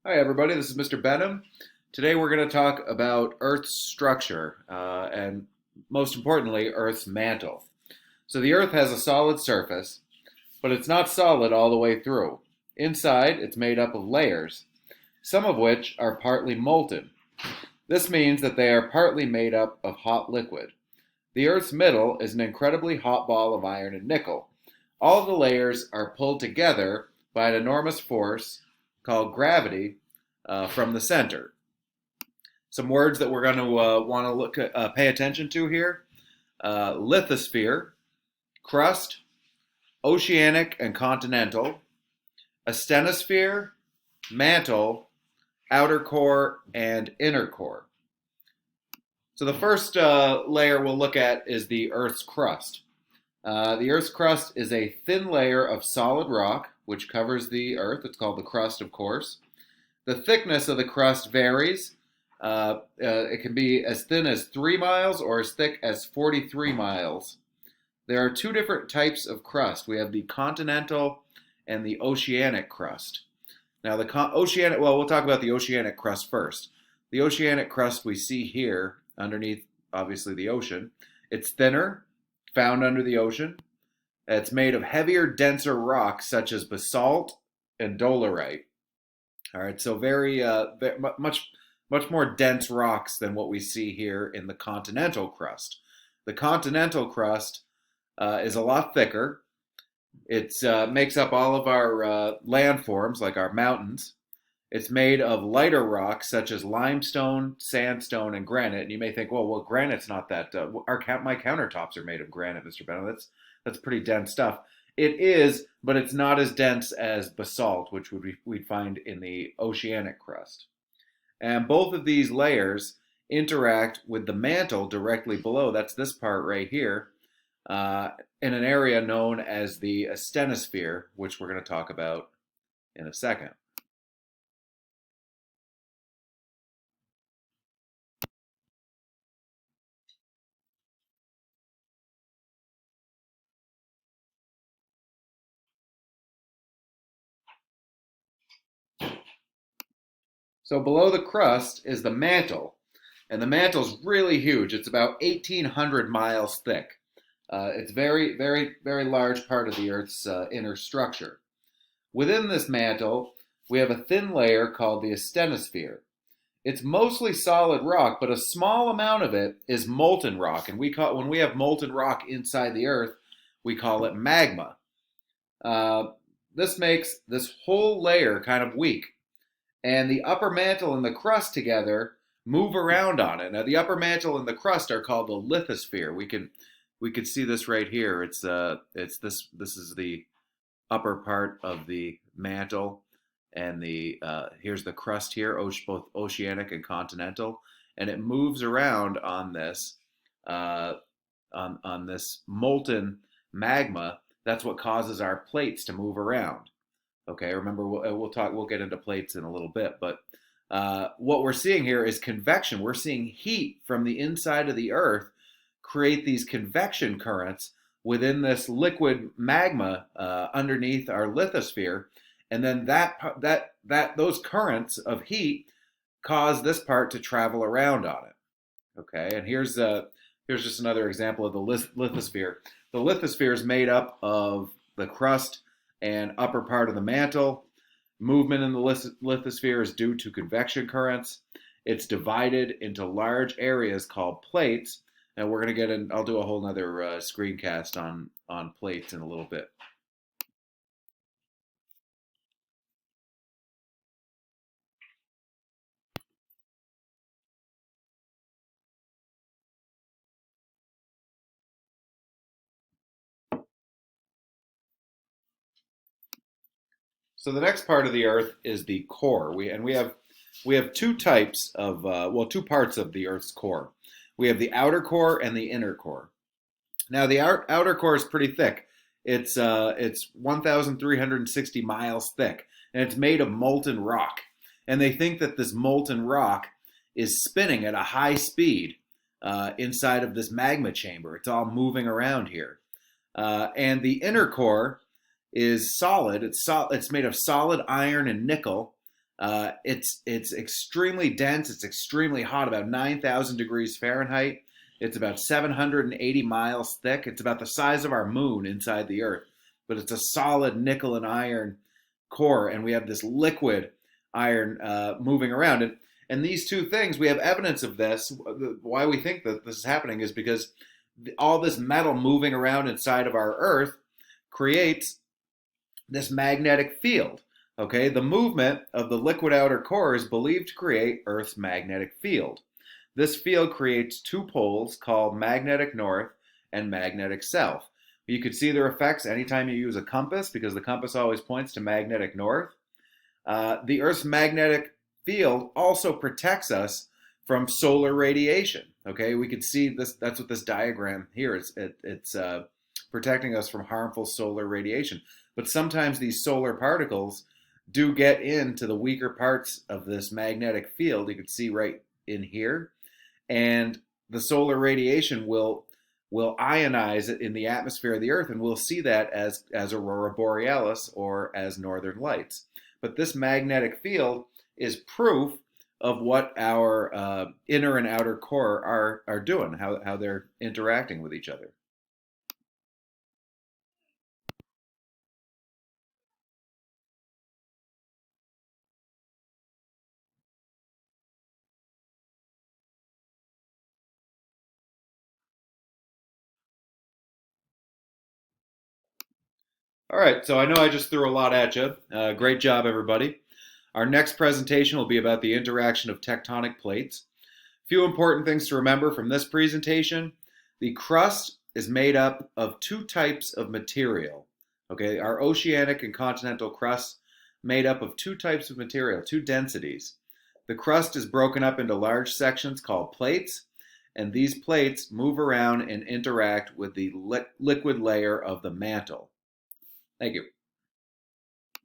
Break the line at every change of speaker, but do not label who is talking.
Hi, everybody. This is Mr. Benham. Today, we're going to talk about Earth's structure and, most importantly, Earth's mantle. So, the Earth has a solid surface, but it's not solid all the way through. Inside, it's made up of layers, some of which are partly molten. This means that they are partly made up of hot liquid. The Earth's middle is an incredibly hot ball of iron and nickel. All of the layers are pulled together by an enormous force called gravity from the center. Some words that we're going to want to pay attention to here: lithosphere, crust, oceanic and continental, asthenosphere, mantle, outer core, and inner core. So the first layer we'll look at is the Earth's crust. The Earth's crust is a thin layer of solid rock which covers the Earth. It's called the crust, of course. The thickness of the crust varies. It can be as thin as 3 miles or as thick as 43 miles. There are two different types of crust. We have the continental and the oceanic crust. Now, we'll talk about the oceanic crust first. The oceanic crust we see here underneath, obviously, the ocean. It's thinner, found under the ocean. It's made of heavier, denser rocks such as basalt and dolerite. All right, so much more dense rocks than what we see here in the continental crust. The continental crust is a lot thicker. It makes up all of our landforms, like our mountains. It's made of lighter rocks such as limestone, sandstone, and granite. And you may think, well, granite's not that. My countertops are made of granite, Mr. Bennett. That's pretty dense stuff. It is, but it's not as dense as basalt, which we'd find in the oceanic crust. And both of these layers interact with the mantle directly below. That's this part right here, in an area known as the asthenosphere, which we're going to talk about in a second. So below the crust is the mantle, and the mantle's really huge. It's about 1,800 miles thick. It's very, very, very large part of the Earth's inner structure. Within this mantle, we have a thin layer called the asthenosphere. It's mostly solid rock, but a small amount of it is molten rock, and when we have molten rock inside the Earth, we call it magma. This makes this whole layer kind of weak, and the upper mantle and the crust together move around on it. Now, the upper mantle and the crust are called the lithosphere. We can see this right here. It's this is the upper part of the mantle, and here's the crust here, both oceanic and continental, and it moves around on this on this molten magma. That's what causes our plates to move around. Okay, remember we'll get into plates in a little bit, but what we're seeing here is convection. We're seeing heat from the inside of the Earth create these convection currents within this liquid magma underneath our lithosphere, and then those currents of heat cause this part to travel around on it. Okay, and here's just another example of the lithosphere. The lithosphere is made up of the crust and upper part of the mantle. Movement in the lithosphere is due to convection currents. It's divided into large areas called plates, and we're going to get in. I'll do a whole nother screencast on plates in a little bit. So the next part of the Earth is the core. We have two types of two parts of the Earth's core. We have the outer core and the inner core. Now the outer core is pretty thick. It's 1,360 miles thick, and it's made of molten rock. And they think that this molten rock is spinning at a high speed inside of this magma chamber. It's all moving around here. And the inner core is solid. It's made of solid iron and nickel, It's extremely dense. It's extremely hot, about 9,000 degrees Fahrenheit. It's about 780 miles thick. It's about the size of our moon inside the Earth, but it's a solid nickel and iron core, and we have this liquid iron moving around. And these two things, we have evidence of this. Why we think that this is happening is because all this metal moving around inside of our Earth creates this magnetic field. Okay, the movement of the liquid outer core is believed to create Earth's magnetic field. This field creates two poles called magnetic north and magnetic south. You could see their effects anytime you use a compass, because the compass always points to magnetic north. The Earth's magnetic field also protects us from solar radiation. Okay, we could see this. That's what this diagram here is. It's protecting us from harmful solar radiation. But sometimes these solar particles do get into the weaker parts of this magnetic field. You can see right in here, and the solar radiation will ionize it in the atmosphere of the Earth, and we'll see that as aurora borealis or as northern lights. But this magnetic field is proof of what our inner and outer core are doing, how they're interacting with each other. All right, so I know I just threw a lot at you. Great job, everybody. Our next presentation will be about the interaction of tectonic plates. A few important things to remember from this presentation. The crust is made up of two types of material. Okay, our oceanic and continental crust made up of two types of material, two densities. The crust is broken up into large sections called plates, and these plates move around and interact with the liquid layer of the mantle. Thank you.